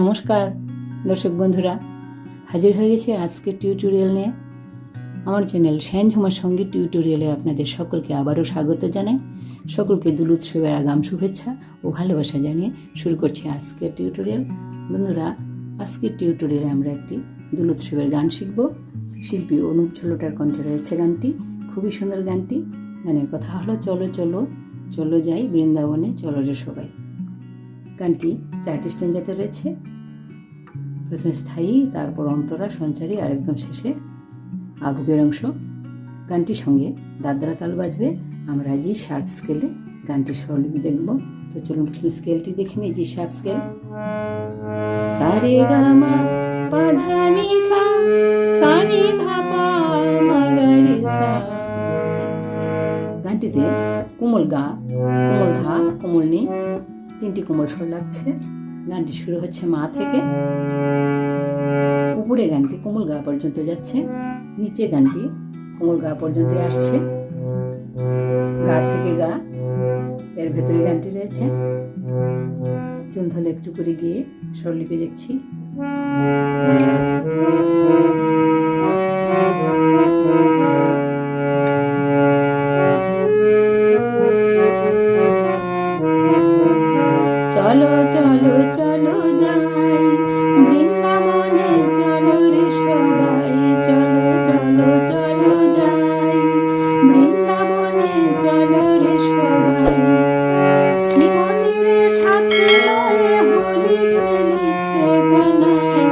নমস্কার দর্শক বন্ধুরা, হাজির হয়ে গেছি আজকের টিউটোরিয়াল নিয়ে। আমার চ্যানেল শ্যানঝুমার সঙ্গীত টিউটোরিয়ালে আপনাদের সকলকে আবারও স্বাগত জানাই। সকলকে দুল উৎসবের আগাম শুভেচ্ছা ও ভালোবাসা জানিয়ে শুরু করছি আজকের টিউটোরিয়াল। বন্ধুরা, আজকের টিউটোরিয়ালে আমরা একটি দুল উৎসবের গান শিখব। শিল্পী অনুপ ঝলোটার কণ্ঠে রয়েছে গানটি, খুবই সুন্দর গানটি। গানের কথা হলো চলো চলো চলো যাই বৃন্দাবনে চলো রে সবাই। গানটি 4টি স্ট্যাঞ্জাতে রয়েছে। প্রথমে স্থায়ী, তারপর অন্তরা, সঞ্চারী আর একদম শেষে আবুকের অংশ। গানটির সঙ্গে দাদরা তাল বাজবে। আমরা জি শার্প স্কেলে গানটির স্বরলিপি দেখব। তো চলুন প্রথমে স্কেলটি দেখে নিই। জি শার্প স্কেল, সা রে গা মা পা ধা নি সা, সা নি ধা পা মা গা রে সা। গানটিতে কোমল গা, কোমল ধা, কোমল নি, 3টি কোমল স্বর লাগছে। গানটি শুরু হচ্ছে মা থেকে, উপরে গানটি কোমল গা পর্যন্ত যাচ্ছে, নিচে গানটি কোমল গা পর্যন্ত আসছে। গা থেকে গা, এর ভেতরে গানটি রয়েছে। চুন ধলে একটু করে গিয়ে স্বরলিপি দেখছি। চলো চলো চলো যাই বৃন্দাবনে চলো রে সবাই, চলো চলো চলো যাই বৃন্দাবনে চলো রে সবাই। শ্রীমতীর সাথে লয়ে হোলি খেলিছে কানাই,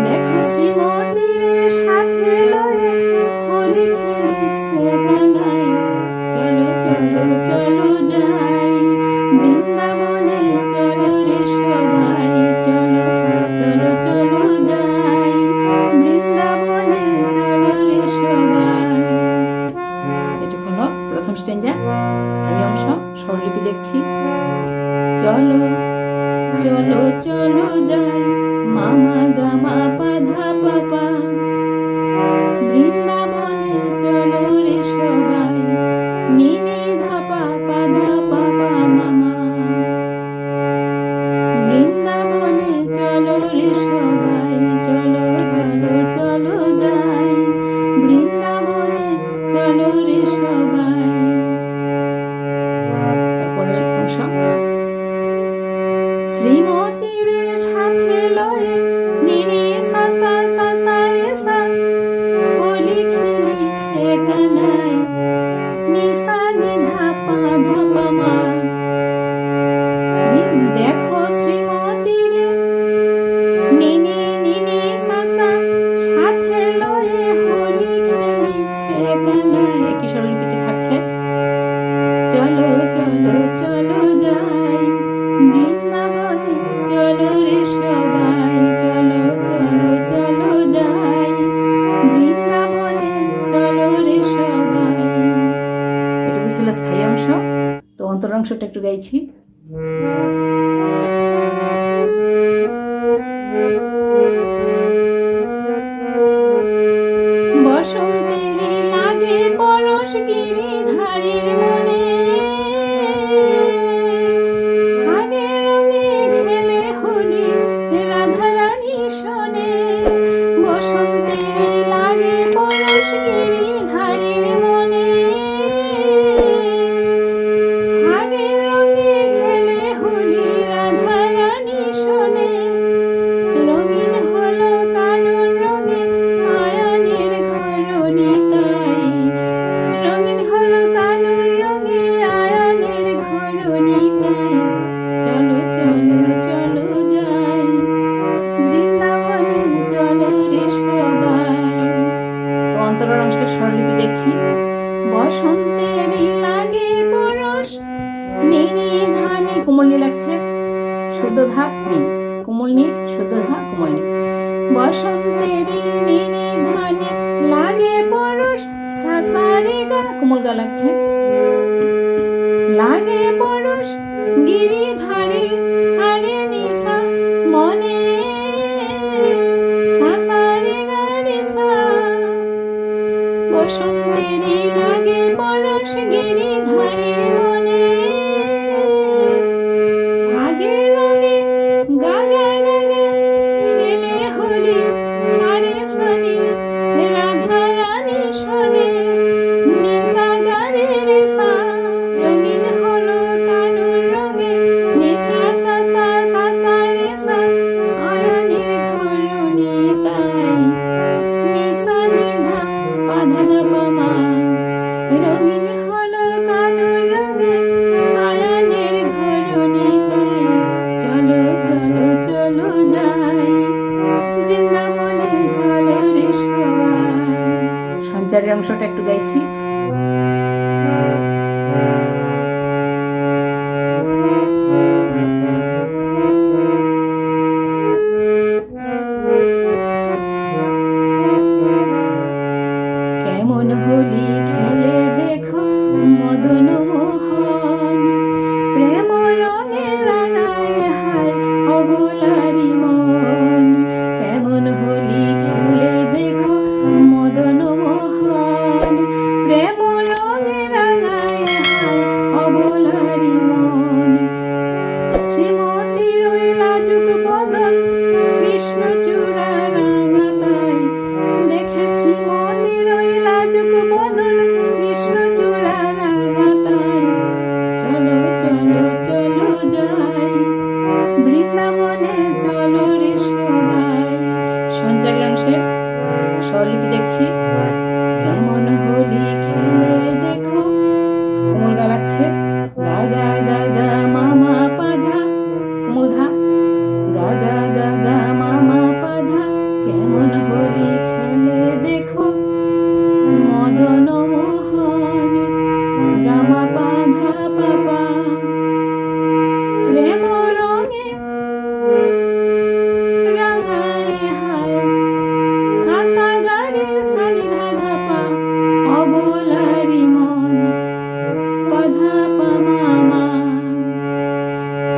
দেখো শ্রীমতীর সাথে লয়ে হোলি খেলিছে কানাই। চলো চলো চলো যাই বৃন্দাবনে চলো রে সবাই, চলো চলো চলো যাই বৃন্দাবনে চলো রে সবাই। এটুকু হলো প্রথম স্ট্যাঞ্জা, স্থায়ী অংশ। স্বরলিপি দেখছি। চলো চলো চলো যাই মামা গা মা পা ধা পা পা, বৃন্দাবনে চলো রে সবাই, নি নি ধা পা পা ধা পা পা মামা। বৃন্দাবনে চলো রে সবাই, চলো চলো চলো যাই বৃন্দাবনে চলো রে সবাই। তারপরের অংশ, শ্রীমতীর সাথে লয়ে নি নি সা সা সা সা রে সা, হোলি খেলিছে কানাই, নি সা নি ধা পা মা। দেখো শ্রীমতীর নি নি নি নি সা সা, সাথে লয়ে হোলি খেলিছে কানাই। একই স্বরলিপিতে থাকছে। চলো চলো চলো যাই বৃন্দাবনে চলো রে সবাই, চলো চলো চলো যাই বৃন্দাবনে চলো রে সবাই। এটুকু ছিল স্থায়ী অংশ। তো অন্তর অংশটা একটু গাইছি। বসন্তের লাগে পরশ গিরিধারীর মনে, ফাগে রঙে খেলে হোলি রাধারানী শোনে। বসন্তের লাগে পরশ গিরিধারীর মনে, ফাগে রঙে খেলে হোলি রাধারানী শোনে। রঙিন হলো কানুর রঙে আয়ানের ঘরণী তাই, রঙিন হলো কানুর রঙে আয়ানের ঘরণী তাই। চলো চলো চলো যাই বৃন্দাবনে চলো রে সবাই। তো অন্তরের অংশের স্বরলিপি দেখছি। বসন্তেরই লাগে পরশ, নি নি ধা নি, কোমল নি লাগছে, শুদ্ধ ধা নি, কোমল নি, শুদ্ধ ধা, কোমল নি। বসন্তেরই নি নি ধা নি লাগে পরশ, সা সা রে গা, কোমল গা লাগছে, লাগে পরশ গিরিধারীর সা রে নি সা মনে, সা সা রে গা রে সা। বসন্তেরই লাগে পরশ গিরিধারীর মনে, ফাগে রঙে গা গা গা অংশটা একটু গাইছি। কেমন হোলি খেলে দেখো মদন মোহন, প্রেম রঙে রাঙায় হার অবলারি মন। কেমন হোলি খেলে দেখো মদন মোহন, প্রেম রঙে রাঙায় হার অবলারি মন। শ্রীমতীর ওই লাজুক বদন কৃষ্ণচূড়া রাঙাতাই, দেখে শ্রীমতীর ওই লাজুক বদন কৃষ্ণচূড়া রাঙাতাই। চলো চলো চলো যাই বৃন্দাবনে, চলো রে সবাই। সঞ্চারী অংশের স্বরলিপি দেখছি। কেমন হোলি খেলে দেখো, কোমল গা লাগছে, গা গা গা গা মামা পাধা, কোমল ধা, গা গা গা গা মামা পাধা। কেমন হোলি খেলে দেখো মদন মোহন, গামা পাধা পাপা। প্রেম রঙে রাঙায় হায় সাসা গারে সানি ধা ধাপা অবলারি মন পাধা পা মামা।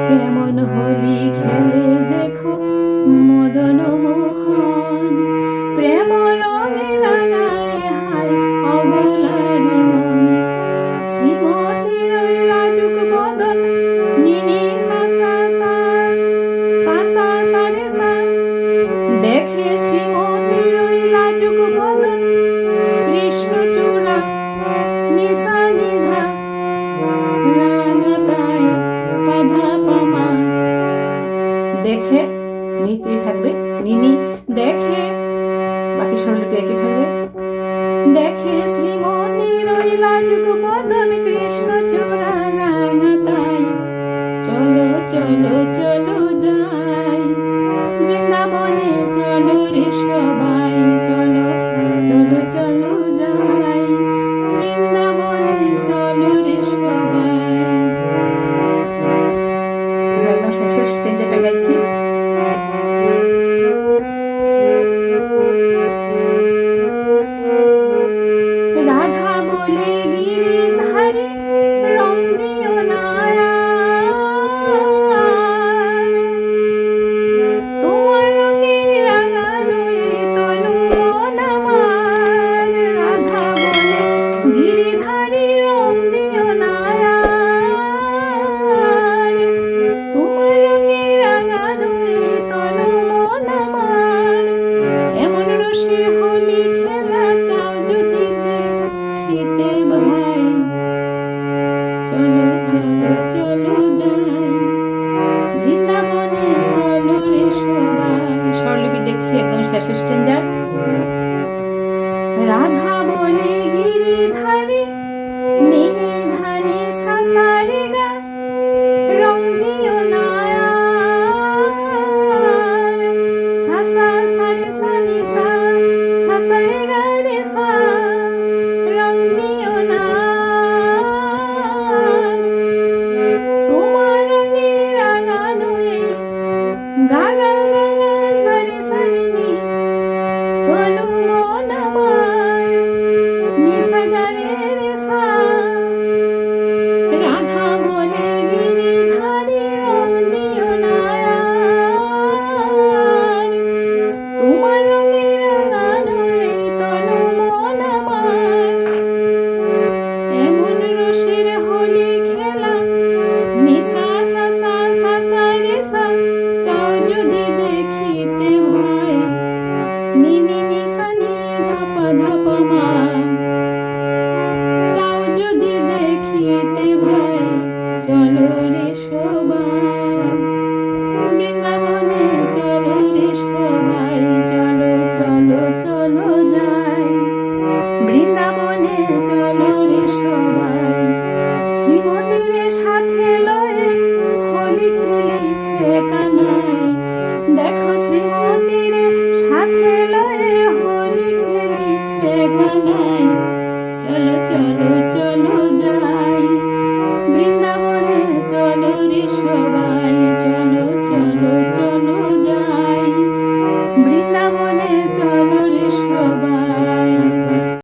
কেমন হোলি খেলে দেখো মদন মোহন, প্রেম রঙে রাঙায় হায় অবলারি মন। শ্রীমতীর ওই লাজুক বদন নিনি সা সা সা সা সা রে সা, দেখে শ্রীমতীর ওই লাজুক বদন কৃষ্ণচূড়া নিশা নিধা রাঙাতাই পাধা পামা। দেখে নিতেই থাকবে, নিনি দেখে, বাকি স্বরলিপি একই থাকবে। দেখে শ্রীমতীর ওই লাজুক বদন কৃষ্ণচূড়া রাঙাতাই। চলো চলো চলো যাই বৃন্দাবনে, চলো রে সবাই। চলো চলো চলো যাই বৃন্দাবনে, চলো রে সবাই। একদম শেষের স্টেঞ্জাটা গাইছি। রাধা বলে গিরি ধারে রং দিও না আর, তোমার রঙে রাঙানো এই তনু মন আমার। রাধা বলে গিরি ধারে রং দিও না আর, তোমার রঙে রাঙানো এই তনু মন আমার। এমন রসের হোলি খেলা চাও যদি দেখিতে ভাই, চলো চলো চলো যাই বৃন্দাবনে, চলো রে সবাই। স্বরলিপি দেখছি একদম শেষের স্টেঞ্জার। রাধা বলে গিরি ধারে